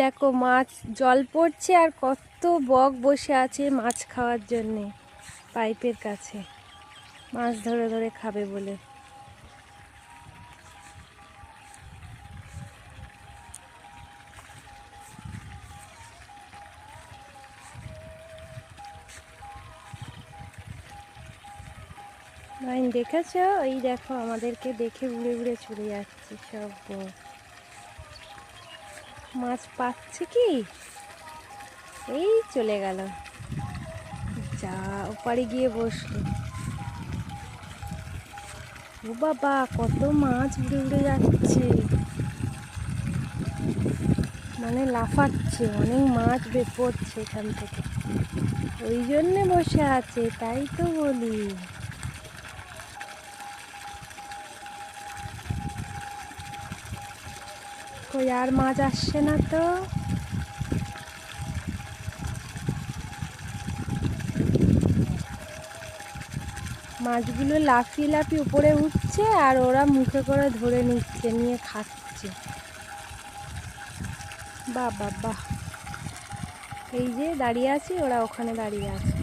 দেখো মাছ জল পড়ছে আর কত বক বসে আছে মাছ খাওয়ার জন্যে পাইপের কাছে, মাছ ধরে ধরে খাবে বলে। ভাই দেখেছো? এই দেখো আমাদেরকে দেখে উড়ে উড়ে চলে যাচ্ছে সব বক। মাছ পাচ্ছে কি? এই চলে গেল, যা ওপারে গিয়ে বসলো। ও বাবা, কত মাছ উড়ে উড়ে যাচ্ছে, মানে লাফাচ্ছে, অনেক মাছ পড়ছে এখান থেকে, ওই জন্যে বসে আছে, তাই তো বলি। কই আর মাছ আসছে না তো। মাছগুলো লাফিয়ে লাফিয়ে উপরে উঠছে আর ওরা মুখে করে ধরে নিচ্ছে, নিয়ে খাচ্ছে। বাহ বাহ বাহ, এই যে দাঁড়িয়ে আছি, ওরা ওখানে দাঁড়িয়ে আছে,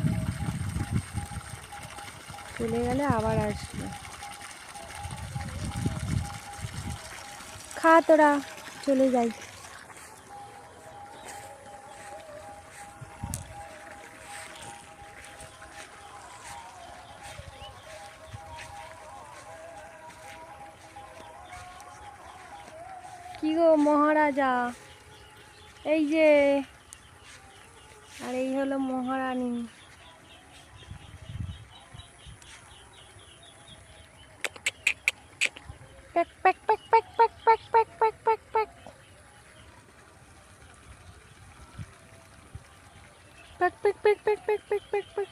চলে গেলে আবার আসবে। খা তোরা, চলে যাই। কি গো মহারাজা, এই যে, আর এই হলো মহারানী। প্যাক প্যাক প্যাক প্যাক প্যাক প্যাক প্যাক প্যাক প্যাক প্যাক প্যাক প্যাক প্যাক প্যাক প্যাক প্যাক প্যাক প্যাক।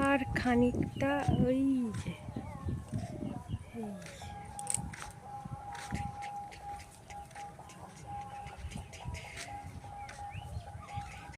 আর খানিকটা, ওই যে